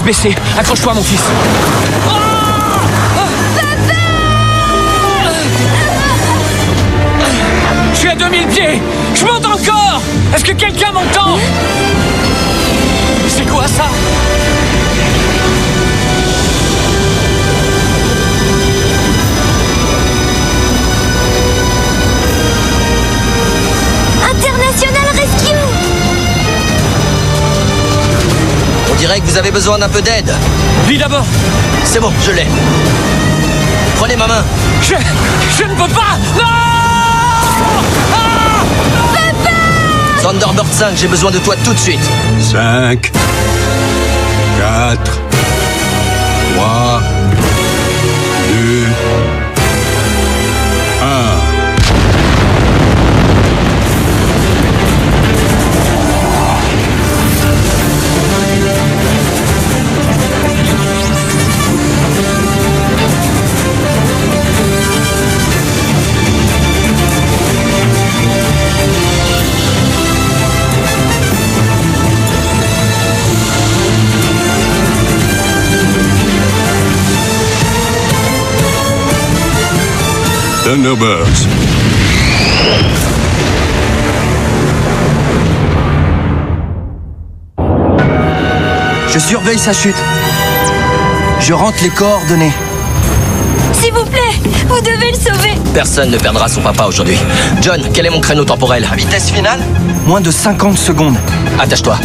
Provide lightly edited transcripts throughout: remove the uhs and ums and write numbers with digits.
baisser. Accroche-toi, mon fils. Je suis à 2000 pieds. Je monte encore. Est-ce que quelqu'un m'entend? C'est quoi ça? International Rescue! On dirait que vous avez besoin d'un peu d'aide. Lui d'abord. C'est bon, je l'ai. Prenez ma main. Je ne peux pas. Non! Thunderbird 5, j'ai besoin de toi tout de suite. 5, 4, 3, 2, 1. Thunderbirds. Je surveille sa chute. Je rentre les coordonnées. S'il vous plaît, vous devez le sauver. Personne ne perdra son papa aujourd'hui. John, quel est mon créneau temporel? À vitesse finale? Moins de 50 secondes. Attache-toi.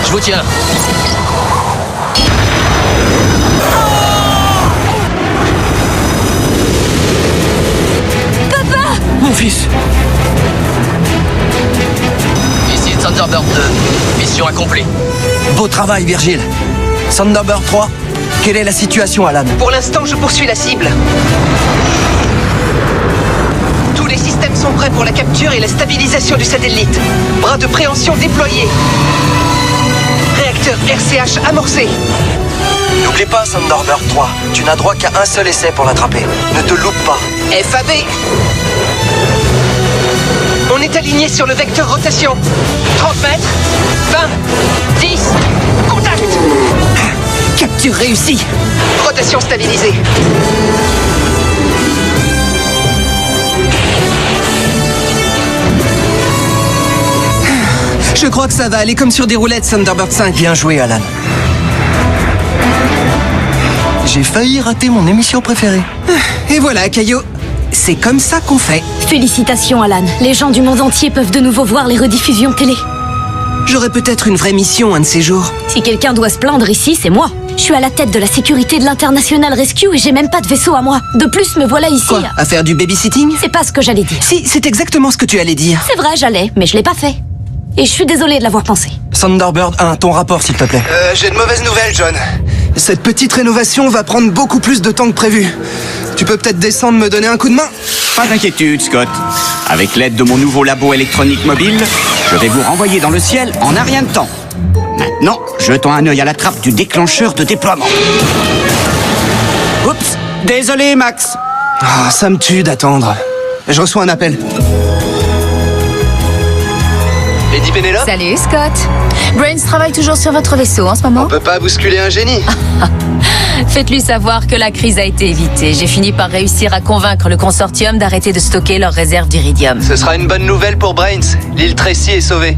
Je vous tiens. Papa! Mon fils. Ici Thunderbird 2. Mission accomplie. Beau travail, Virgile. Thunderbird 3, quelle est la situation, Alan? Pour l'instant, je poursuis la cible. Tous les systèmes sont prêts pour la capture et la stabilisation du satellite. Bras de préhension déployés. Réacteur RCH amorcé. N'oublie pas, Thunderbird 3. Tu n'as droit qu'à un seul essai pour l'attraper. Ne te loupe pas. FAB. On est aligné sur le vecteur rotation. 30 mètres. 20. 10. Contact. Capture réussie. Rotation stabilisée. Je crois que ça va aller comme sur des roulettes, Thunderbird 5. Bien joué, Alan. J'ai failli rater mon émission préférée. Et voilà, Caillou. C'est comme ça qu'on fait. Félicitations, Alan. Les gens du monde entier peuvent de nouveau voir les rediffusions télé. J'aurai peut-être une vraie mission un de ces jours. Si quelqu'un doit se plaindre ici, c'est moi. Je suis à la tête de la sécurité de l'International Rescue et j'ai même pas de vaisseau à moi. De plus, me voilà ici. Quoi? À faire du babysitting? C'est pas ce que j'allais dire. Si, c'est exactement ce que tu allais dire. C'est vrai, j'allais, mais je l'ai pas fait. Et je suis désolée de l'avoir pensé. Thunderbird 1, ton rapport, s'il te plaît. J'ai de mauvaises nouvelles, John. Cette petite rénovation va prendre beaucoup plus de temps que prévu. Tu peux peut-être descendre me donner un coup de main? Pas d'inquiétude, Scott. Avec l'aide de mon nouveau labo électronique mobile, je vais vous renvoyer dans le ciel en un rien de temps. Maintenant, jetons un œil à la trappe du déclencheur de déploiement. Oups, désolé, Max. Ah, ça me tue d'attendre. Je reçois un appel. Lady Pénélope? Salut Scott. Brains travaille toujours sur votre vaisseau en ce moment. On peut pas bousculer un génie. Faites-lui savoir que la crise a été évitée. J'ai fini par réussir à convaincre le consortium d'arrêter de stocker leurs réserves d'iridium. Ce sera une bonne nouvelle pour Brains. L'île Tracy est sauvée.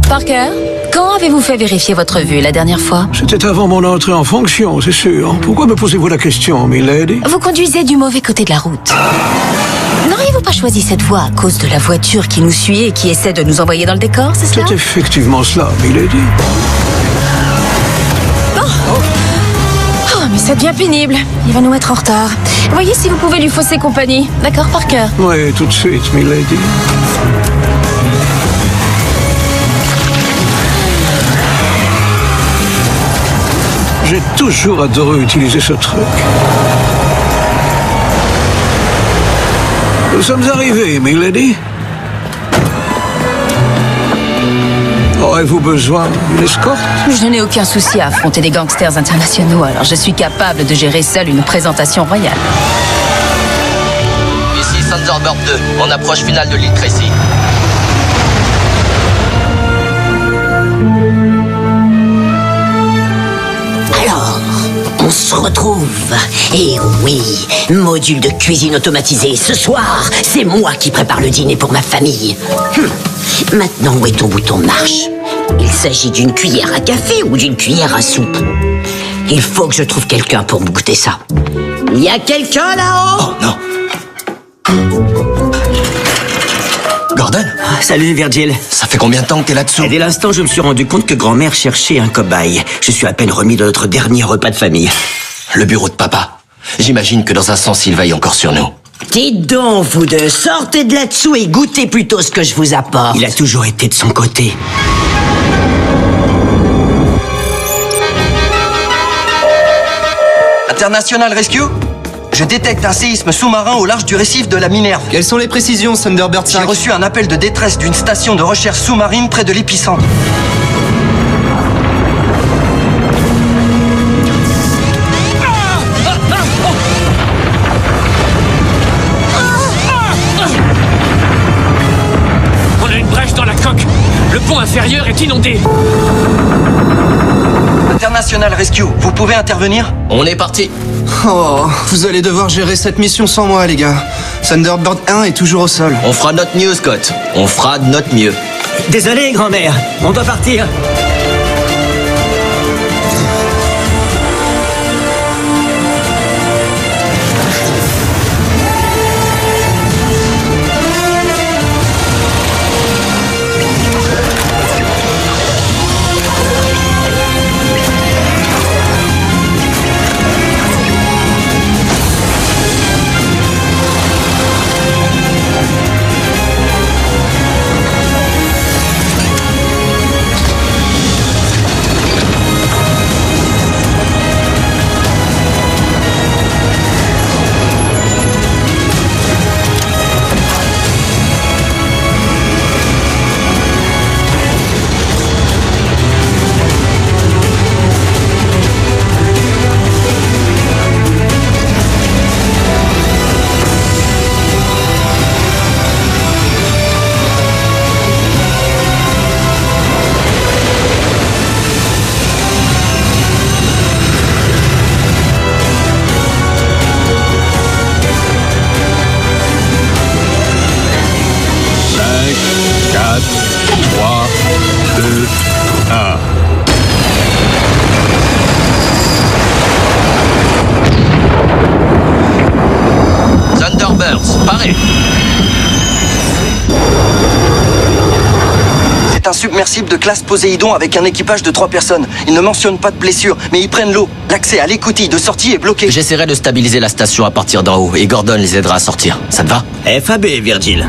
Parker, quand avez-vous fait vérifier votre vue la dernière fois? C'était avant mon entrée en fonction, c'est sûr. Pourquoi me posez-vous la question, milady? Vous conduisez du mauvais côté de la route. N'auriez-vous pas choisi cette voie à cause de la voiture qui nous suit et qui essaie de nous envoyer dans le décor, c'est cela? C'est effectivement cela, milady. Oh, mais ça devient pénible. Il va nous mettre en retard. Voyez si vous pouvez lui fausser compagnie. D'accord, Parker? Oui, tout de suite, milady. J'ai toujours adoré utiliser ce truc. Nous sommes arrivés, milady. Aurez-vous besoin d'une escorte? Je n'ai aucun souci à affronter des gangsters internationaux, alors je suis capable de gérer seul une présentation royale. Ici Thunderbird 2, en approche finale de l'île Tracy. Alors, on se retrouve. Et oui, module de cuisine automatisé. Ce soir, c'est moi qui prépare le dîner pour ma famille. Maintenant, où est ton bouton marche? Il s'agit d'une cuillère à café ou d'une cuillère à soupe? Il faut que je trouve quelqu'un pour me goûter ça. Il y a quelqu'un là-haut? Oh non. Gordon? Salut Virgil. Ça fait combien de temps que t'es là-dessous? Et dès l'instant, je me suis rendu compte que grand-mère cherchait un cobaye. Je suis à peine remis de notre dernier repas de famille. Le bureau de papa. J'imagine que dans un sens, il veille encore sur nous. Dites donc, vous deux, sortez de là-dessous et goûtez plutôt ce que je vous apporte. Il a toujours été de son côté. International Rescue? Je détecte un séisme sous-marin au large du récif de la Minerve. Quelles sont les précisions, Thunderbird 5? J'ai reçu un appel de détresse d'une station de recherche sous-marine près de l'épicentre. On a une brèche dans la coque. Le pont inférieur est inondé. International Rescue, vous pouvez intervenir? On est parti. Oh, vous allez devoir gérer cette mission sans moi, les gars. Thunderbird 1 est toujours au sol. On fera notre mieux, Scott. On fera de notre mieux. Désolé, grand-mère. On doit partir. Thunderbirds, parez. C'est un submersible de classe Poséidon avec un équipage de 3 personnes. Ils ne mentionnent pas de blessures, mais ils prennent l'eau. L'accès à l'écoutille de sortie est bloqué. J'essaierai de stabiliser la station à partir d'en haut et Gordon les aidera à sortir. Ça te va? FAB, Virgil.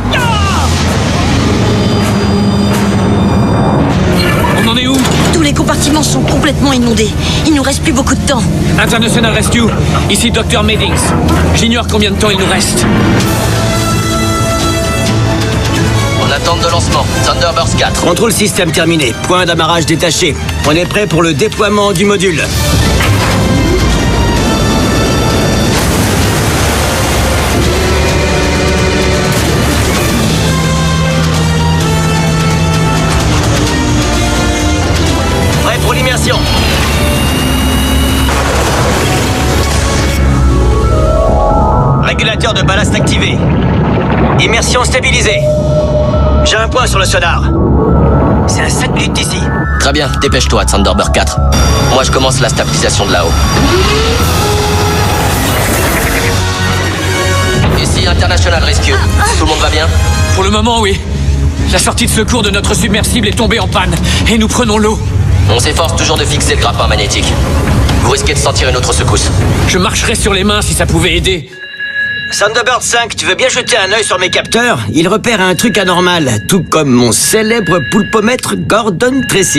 On en est où? Tous les compartiments sont complètement inondés. Il nous reste plus beaucoup de temps. International Rescue, ici Dr. Meddings. J'ignore combien de temps il nous reste. En attente de lancement, Thunderbirds 4. Contrôle système terminé. Point d'amarrage détaché. On est prêt pour le déploiement du module. Prêt pour l'immersion. Régulateur de ballast activé. Immersion stabilisée. J'ai un point sur le sonar. C'est à 7 minutes d'ici. Très bien, dépêche-toi, Thunderbird 4. Moi, je commence la stabilisation de là-haut. Ici, International Rescue. Tout le monde va bien? Pour le moment, oui. La sortie de secours de notre submersible est tombée en panne et nous prenons l'eau. On s'efforce toujours de fixer le grappin magnétique. Vous risquez de sentir une autre secousse. Je marcherais sur les mains si ça pouvait aider. Thunderbird 5, tu veux bien jeter un œil sur mes capteurs? Ils repèrent un truc anormal, tout comme mon célèbre poulpomètre Gordon Tracy.